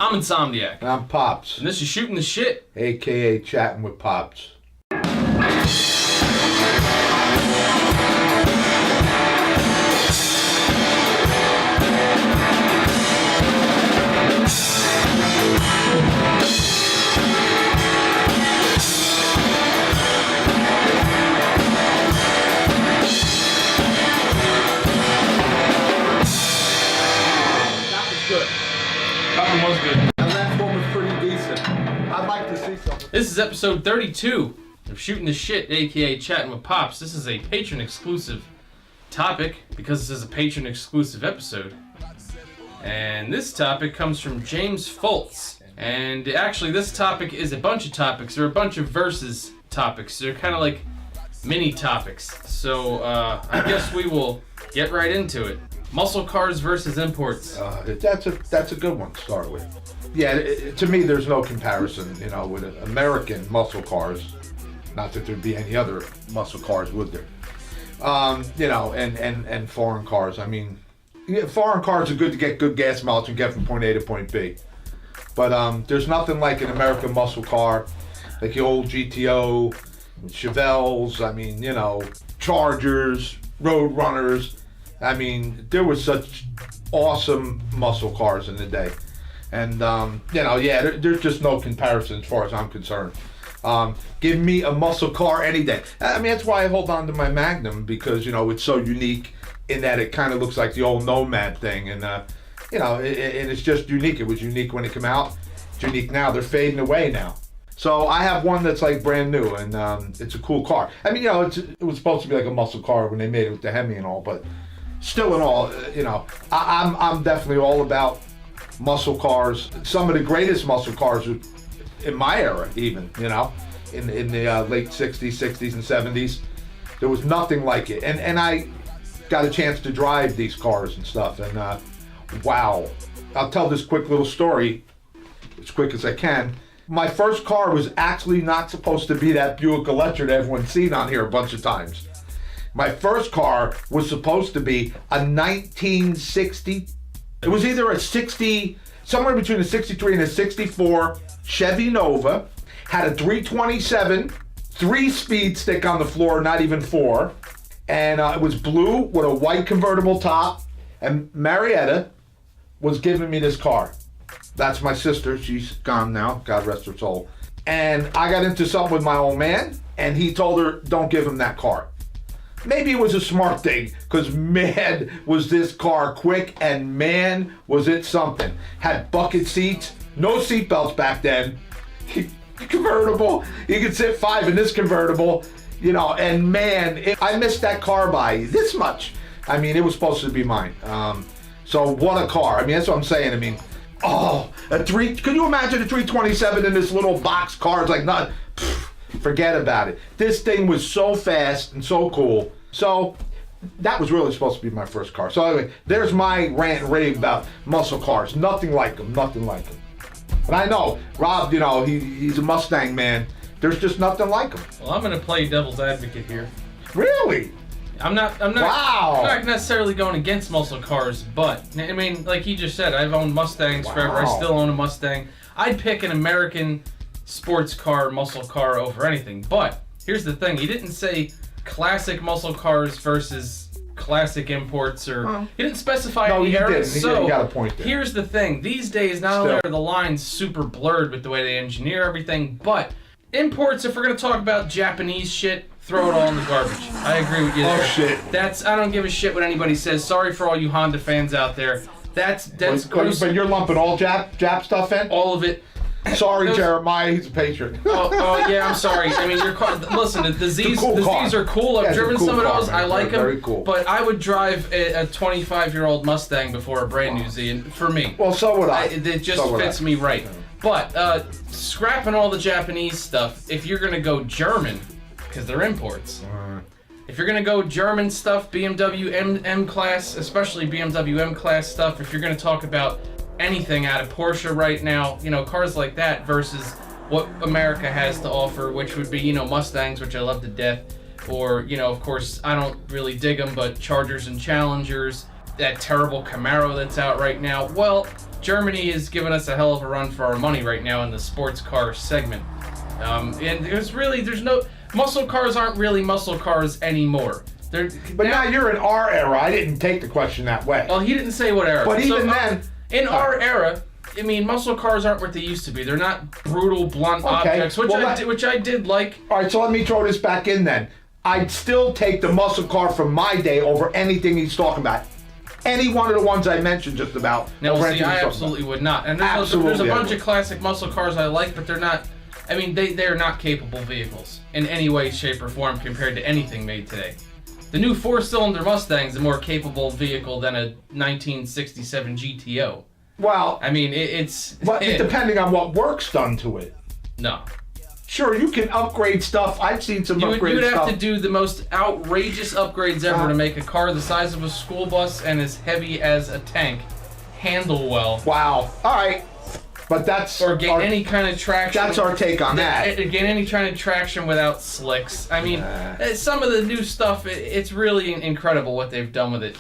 I'm Insomniac. And I'm Pops. And this is Shooting the Shit, a.k.a. Chatting with Pops. Was good. And that one was pretty decent. I'd like to see something. This is episode 32 of Shooting the Shit, a.k.a. Chatting with Pops. This is a patron-exclusive topic because this is a patron-exclusive episode. And this topic comes from James Foltz. And actually, this topic is a bunch of topics. They're a bunch of versus topics. They're kind of like mini topics. So I guess we will get right into it. Muscle cars versus imports. That's a good one to start with. Yeah, to me, there's no comparison, with American muscle cars. Not that there'd be any other muscle cars, would there? And foreign cars. I mean, foreign cars are good to get good gas mileage and get from point A to point B. But there's nothing like an American muscle car, like the old GTO, Chevelles. I mean, Chargers, Road Runners. I mean, there were such awesome muscle cars in the day. And, there's just no comparison as far as I'm concerned. Give me a muscle car any day. I mean, that's why I hold on to my Magnum, because, it's so unique in that it kind of looks like the old Nomad thing. And, and it's just unique. It was unique when it came out. It's unique now. They're fading away now. So I have one that's like brand new, and it's a cool car. I mean, it was supposed to be like a muscle car when they made it with the Hemi and all, but still in all, I'm definitely all about muscle cars. Some of the greatest muscle cars in my era, even, in the late 60s and 70s. There was nothing like it. And I got a chance to drive these cars and stuff. And wow. I'll tell this quick little story as quick as I can. My first car was actually not supposed to be that Buick Electra that everyone's seen on here a bunch of times. My first car was supposed to be a 1960, it was either a 60, somewhere between a 63 and a 64 Chevy Nova, had a 327, 3-speed stick on the floor, not even 4, and it was blue with a white convertible top, and Marietta was giving me this car. That's my sister, she's gone now, God rest her soul. And I got into something with my old man, and he told her, don't give him that car. Maybe it was a smart thing, because man, was this car quick, and man, was it something. Had bucket seats, no seat belts back then. Convertible, you could sit 5 in this convertible, and man, I missed that car by this much. I mean, it was supposed to be mine. So what a car. I mean, that's what I'm saying. I mean, can you imagine a 327 in this little box car? It's like, not. Forget about it. This thing was so fast and so cool. So that was really supposed to be my first car. So anyway, there's my rant and rave about muscle cars. Nothing like them. Nothing like them. And I know Rob. He's a Mustang man. There's just nothing like him. Well, I'm going to play devil's advocate here. Really? I'm not. Wow. I'm not necessarily going against muscle cars, but I mean, like he just said, I've owned Mustangs forever. I still own a Mustang. I'd pick an American sports car, muscle car over anything. But here's the thing: he didn't say classic muscle cars versus classic imports, or he didn't specify any eras. So he got a point there. Here's the thing: these days, not only are the lines super blurred with the way they engineer everything, but imports. If we're gonna talk about Japanese shit, throw it all in the garbage. I agree with you there. Oh shit! I don't give a shit what anybody says. Sorry for all you Honda fans out there. That's but you're lumping all Jap stuff in? All of it. Sorry, Jeremiah, he's a patriot. Oh yeah, I'm sorry. I mean, listen, the Z's are cool. I've driven some of those. I like them. Very cool. But I would drive a 25-year-old Mustang before a brand new Z. And for me, well, so would I. It just fits me right. But scrapping all the Japanese stuff, if you're gonna go German, because they're imports. If you're gonna go German stuff, BMW M class, especially BMW M class stuff. If you're gonna talk about anything out of Porsche right now, cars like that versus what America has to offer, which would be, Mustangs, which I love to death, or, of course, I don't really dig them, but Chargers and Challengers, that terrible Camaro that's out right now. Well, Germany is giving us a hell of a run for our money right now in the sports car segment. And there's no... Muscle cars aren't really muscle cars anymore. Now you're in our era. I didn't take the question that way. Well, he didn't say what era. But even then... In our era, I mean, muscle cars aren't what they used to be. They're not brutal, blunt objects, which I did like. All right, so let me throw this back in then. I'd still take the muscle car from my day over anything he's talking about. Any one of the ones I mentioned just about. No, see, I absolutely would not. And there's a bunch of classic muscle cars I like, but they're not... I mean, they're not capable vehicles in any way, shape, or form compared to anything made today. The new 4-cylinder Mustang's a more capable vehicle than a 1967 GTO. Well, I mean, it's... depending on what work's done to it. No. Sure, you can upgrade stuff. I've seen some upgrade stuff. You would have to do the most outrageous upgrades ever to make a car the size of a school bus and as heavy as a tank handle well. Wow. All right. But that's... Or gain any kind of traction. That's our take on that. Gain any kind of traction without slicks. I mean, some of the new stuff, it's really incredible what they've done with it.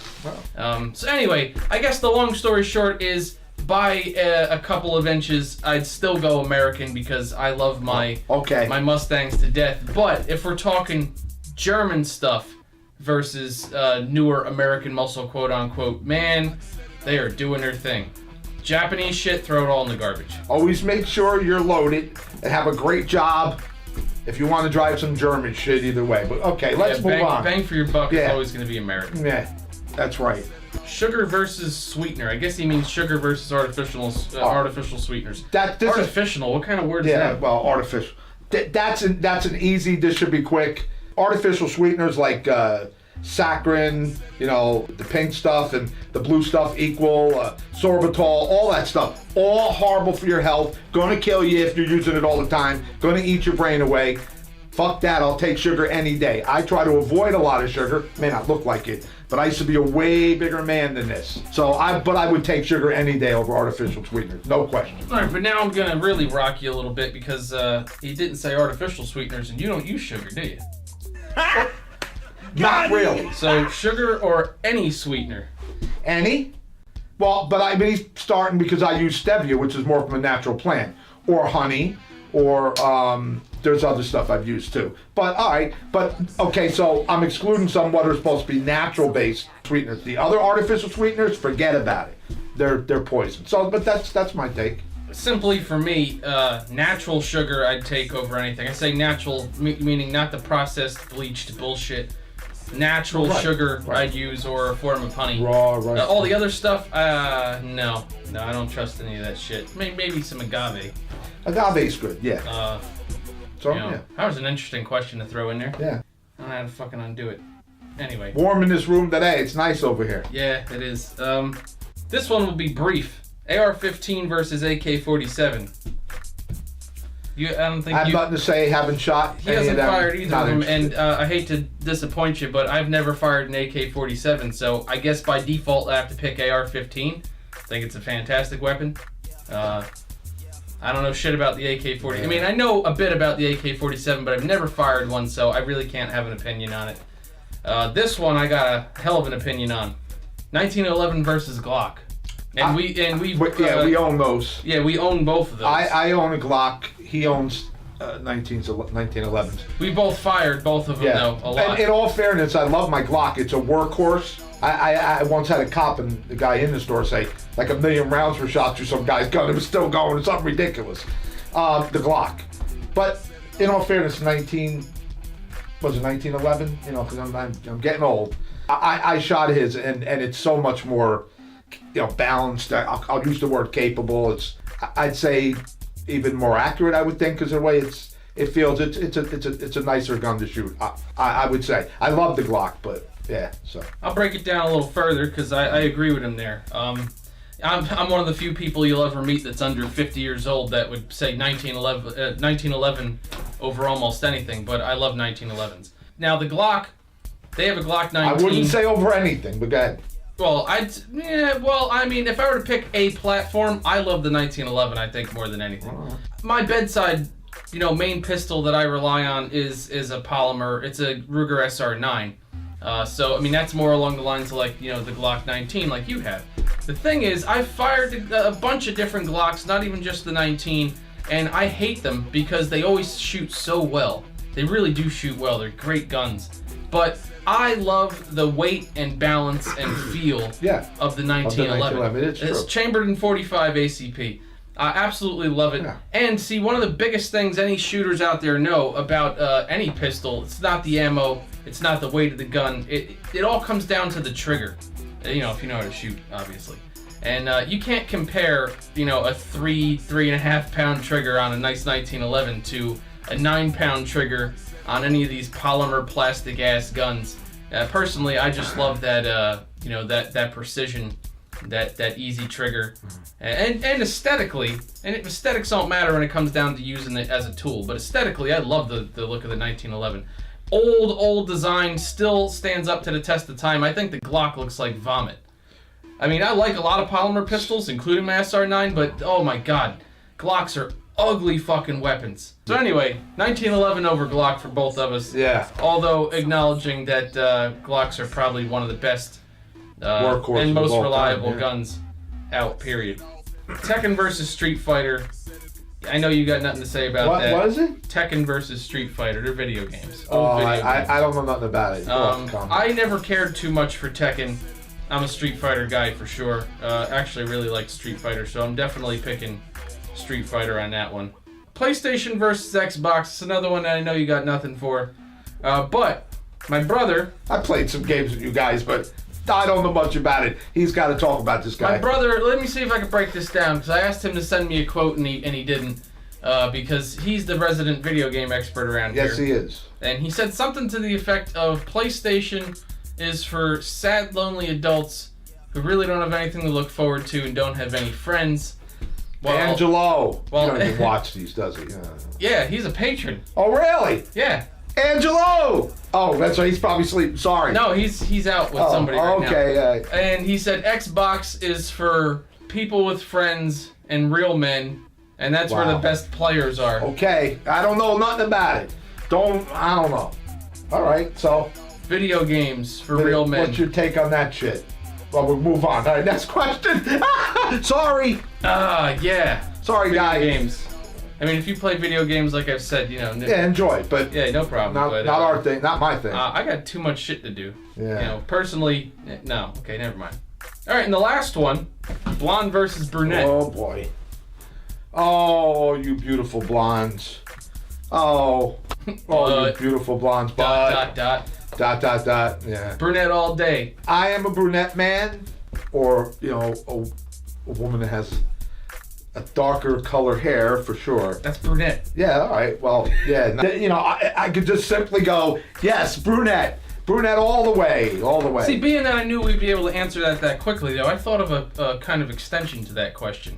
Wow. So anyway, I guess the long story short is, by a couple of inches, I'd still go American because I love my Mustangs to death. But if we're talking German stuff versus newer American muscle, quote unquote, man, they are doing their thing. Japanese shit, throw it all in the garbage. Always make sure you're loaded and have a great job if you want to drive some German shit either way. But okay, let's move on. Bang for your buck is always going to be American. Yeah, that's right. Sugar versus sweetener. I guess he means sugar versus artificial sweeteners. Artificial? What kind of word is that? Yeah, well, artificial. That's an easy, this should be quick. Artificial sweeteners like saccharin, the pink stuff and the blue stuff equal, sorbitol, all that stuff. All horrible for your health. Going to kill you if you're using it all the time. Going to eat your brain away. Fuck that, I'll take sugar any day. I try to avoid a lot of sugar. May not look like it, but I used to be a way bigger man than this. But I would take sugar any day over artificial sweeteners, no question. All right, but now I'm gonna really rock you a little bit because he didn't say artificial sweeteners, and you don't use sugar, do you? Not really. So sugar or any sweetener? Any? Well, but I mean, he's starting because I use stevia, which is more from a natural plant, or honey, or there's other stuff I've used too. But all right, okay, so I'm excluding some what are supposed to be natural-based sweeteners. The other artificial sweeteners, forget about it. They're poison. So, but that's my take. Simply for me, natural sugar I'd take over anything. I say natural, meaning not the processed, bleached bullshit. Natural sugar I'd use, or a form of honey. Raw, all the other stuff, no, I don't trust any of that shit. Maybe some agave. Agave's good, yeah. That was an interesting question to throw in there. Yeah. I don't know how to fucking undo it. Anyway. Warm in this room today. It's nice over here. Yeah, it is. This one will be brief. AR-15 versus AK-47. I'm nothing to say. Haven't shot. He hasn't fired either of them, and I hate to disappoint you, but I've never fired an AK-47, so I guess by default I have to pick AR-15. I think it's a fantastic weapon. I don't know shit about the AK-40. I mean, I know a bit about the AK-47, but I've never fired one, so I really can't have an opinion on it. This one I got a hell of an opinion on. 1911 versus Glock. And we own those. Yeah, we own both of those. I own a Glock. He owns 1911s. We both fired both of them though a lot. And in all fairness, I love my Glock. It's a workhorse. I once had a cop and the guy in the store say like 1 million rounds were shot through some guy's gun. It was still going. It's something ridiculous. The Glock. But in all fairness, 1911? Because I'm getting old. I shot his and it's so much more balanced. I'll use the word capable. I'd say even more accurate, I would think, because the way it feels, it's a nicer gun to shoot. I would say. I love the Glock, but yeah. So I'll break it down a little further because I agree with him there. I'm one of the few people you'll ever meet that's under 50 years old that would say 1911 over almost anything, but I love 1911s. Now the Glock, they have a Glock 19. I wouldn't say over anything, but go ahead. Well, I mean, if I were to pick a platform, I love the 1911, I think, more than anything. My bedside, main pistol that I rely on is a polymer. It's a Ruger SR9. So, I mean, that's more along the lines of, like, you know, the Glock 19 like you have. The thing is, I've fired a bunch of different Glocks, not even just the 19, and I hate them because they always shoot so well. They really do shoot well. They're great guns. But I love the weight and balance and feel of the 1911. It's chambered in 45 ACP. I absolutely love it. Yeah. And see, one of the biggest things any shooters out there know about any pistol, it's not the ammo, it's not the weight of the gun. It all comes down to the trigger. You know, if you know how to shoot, obviously. And you can't compare, you know, a 3.5 pound trigger on a nice 1911 to a 9 pound trigger on any of these polymer plastic ass guns. Personally, I just love that, you know, that precision, that easy trigger, and aesthetically, and aesthetics don't matter when it comes down to using it as a tool. But aesthetically, I love the look of the 1911. Old design still stands up to the test of time. I think the Glock looks like vomit. I mean, I like a lot of polymer pistols, including my SR9, but oh my god, Glocks are ugly fucking weapons. So anyway, 1911 over Glock for both of us. Yeah. Although acknowledging that Glocks are probably one of the best and most reliable guns out, period. Tekken versus Street Fighter. I know you got nothing to say about that. What is it? Tekken versus Street Fighter. They're video games. I don't know nothing about it. I never cared too much for Tekken. I'm a Street Fighter guy for sure. Actually, really like Street Fighter, so I'm definitely picking Street Fighter on that one. PlayStation versus Xbox. It's another one that I know you got nothing for. But my brother... I played some games with you guys, but I don't know much about it. He's got to talk about this guy. My brother, let me see if I can break this down, because I asked him to send me a quote, and he didn't, because he's the resident video game expert around here. Yes, he is. And he said something to the effect of PlayStation is for sad, lonely adults who really don't have anything to look forward to and don't have any friends. Angelo. Well, he doesn't even watch these, does he? Yeah, he's a patron. Oh, really? Yeah. Angelo! Oh, that's right. He's probably sleeping. Sorry. No, he's out with somebody right now. Okay. And he said Xbox is for people with friends and real men, and that's where the best players are. Okay. I don't know nothing about it. I don't know. All right, so... Video games for real men. What's your take on that shit? Well, we'll move on. All right, next question. Sorry. Yeah. Sorry, video games. I mean, if you play video games, like I've said, you know. Yeah, enjoy it, but yeah, no problem. Not our thing, not my thing. I got too much shit to do. Yeah. You know, personally, no. Okay, never mind. All right, and the last one, blonde versus brunette. Oh boy. Oh, you beautiful blondes. Oh, you beautiful blondes. Dot. Yeah. Brunette all day. I am a brunette man, or you know, a woman that has a darker color hair for sure. That's brunette. Yeah. All right. Well, yeah. You know, I could just simply go, yes, brunette all the way. See, being that I knew we'd be able to answer that quickly, though, I thought of a kind of extension to that question.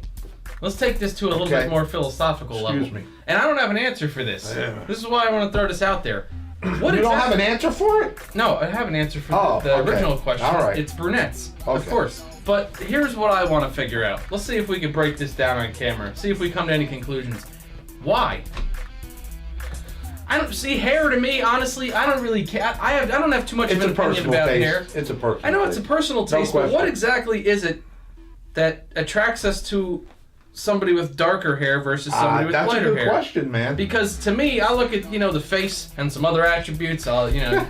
Let's take this to a little bit more philosophical level. Excuse me. And I don't have an answer for this. Yeah. This is why I want to throw this out there. You don't have an answer for it? No, I have an answer for the original question. All right. It's brunettes, of course. But here's what I want to figure out. Let's see if we can break this down on camera. See if we come to any conclusions. Why? I don't see hair to me. Honestly, I don't really care. I don't have too much of an opinion about hair. It's a personal. I know it's a personal taste, but what exactly is it that attracts us to somebody with darker hair versus somebody with lighter hair? That's a good question, man. Because to me, I look at the face and some other attributes. I'm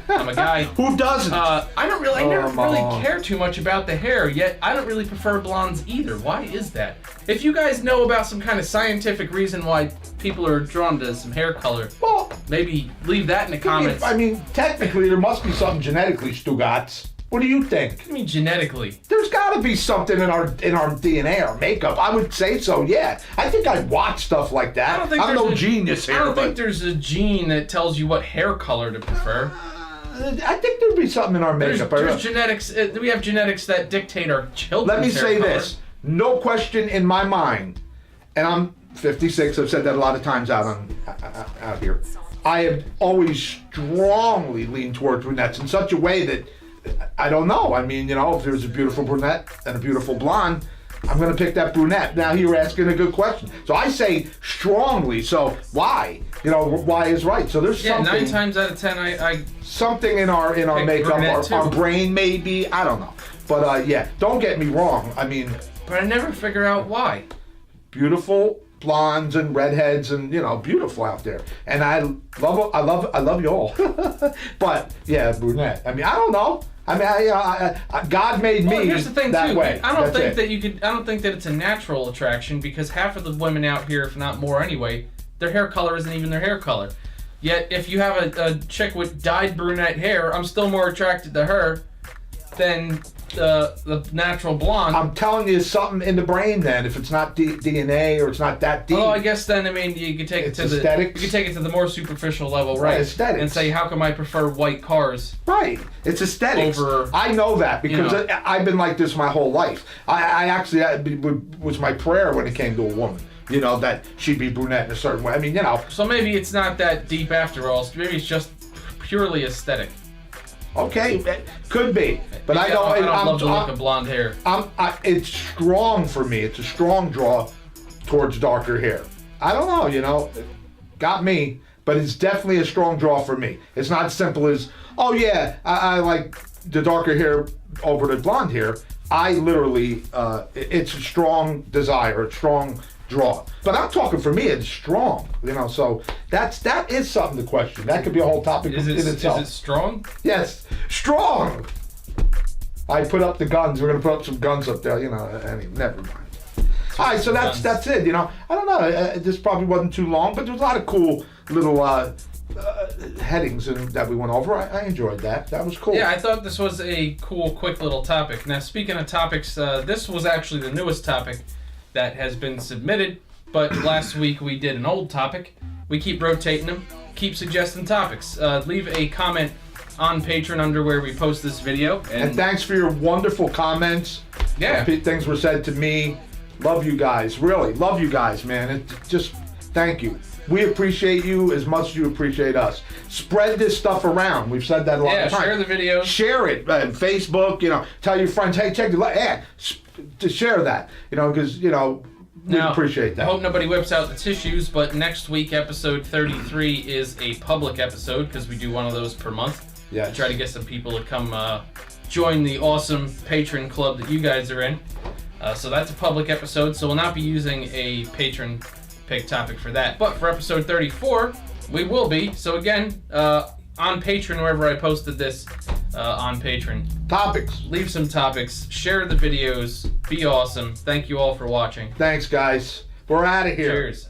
a guy. Who doesn't? I never really care too much about the hair. Yet I don't really prefer blondes either. Why is that? If you guys know about some kind of scientific reason why people are drawn to some hair color, well, maybe leave that in the comments. I mean, technically, there must be something genetically, Stugotz. What do you think? What do you mean genetically? There's got to be something in our DNA or makeup. I would say so, yeah. I think I'd watch stuff like that. I'm no genius here. I don't think there's a gene that tells you what hair color to prefer. I think there'd be something in our makeup. There's genetics. We have genetics that dictate our children's Let me hair say color. this. No question in my mind, and I'm 56, I've said that a lot of times out here. I have always strongly leaned towards brunettes in such a way that I don't know. I mean, if there's a beautiful brunette and a beautiful blonde, I'm going to pick that brunette. Now you're asking a good question. So I say strongly. So why? You know, why is right. So there's something. 9 times out of 10, I something in our makeup, our brain maybe. I don't know. But yeah, don't get me wrong. I mean, but I never figure out why. Beautiful blondes and redheads, and you know, beautiful out there. And I love you all. But yeah, brunette. I mean, I don't know. I mean, I God made me here's the thing, that too. way. I don't think that you could. I don't think that it's a natural attraction, because half of the women out here, if not more anyway, their hair color isn't even their hair color. Yet, if you have a chick with dyed brunette hair, I'm still more attracted to her than the natural blonde. I'm telling you, something in the brain. Then, if it's not DNA or it's not that deep. Oh, I guess then you could take it to aesthetics. You could take it to the more superficial level, right? Aesthetics. And say, how come I prefer white cars? Right. It's aesthetics. I know that because I've been like this my whole life. I actually was my prayer when it came to a woman. You know, that she'd be brunette in a certain way. I mean, you know. So maybe it's not that deep after all. Maybe it's just purely aesthetic. Okay, could be, but I don't love the look of blonde hair. It's strong for me. It's a strong draw towards darker hair. I don't know, you know, got me, but it's definitely a strong draw for me. It's not as simple as, oh yeah, I like the darker hair over the blonde hair. I literally, it's a strong desire, a strong draw. But I'm talking for me, it's strong, you know, so that is something to question. That could be a whole topic in itself. Is it strong? Yes, strong. I put up the guns. We're going to put up some guns up there, you know, anyway, never mind. All right, so that's it, you know. I don't know, this probably wasn't too long, but there was a lot of cool little headings that we went over. I enjoyed that. That was cool. Yeah, I thought this was a cool, quick little topic. Now, speaking of topics, this was actually the newest topic that has been submitted, but last week we did an old topic. We keep rotating them, keep suggesting topics. Leave a comment on Patreon under where we post this video. And thanks for your wonderful comments. Yeah. Things were said to me. Love you guys. Really, love you guys, man. Just thank you. We appreciate you as much as you appreciate us. Spread this stuff around. We've said that a lot of times. Share the videos. Share it. Facebook, you know, tell your friends, hey, check the to share that, you know, because, you know, we appreciate that. I hope nobody whips out the tissues, but next week, episode 33, is a public episode, because we do one of those per month. Yeah. To try to get some people to come join the awesome patron club that you guys are in. So that's a public episode, so we'll not be using a patron pick topic for that. But for episode 34, we will be. So again, on Patreon, wherever I posted this, on Patreon. Topics. Leave some topics. Share the videos. Be awesome. Thank you all for watching. Thanks, guys. We're out of here. Cheers.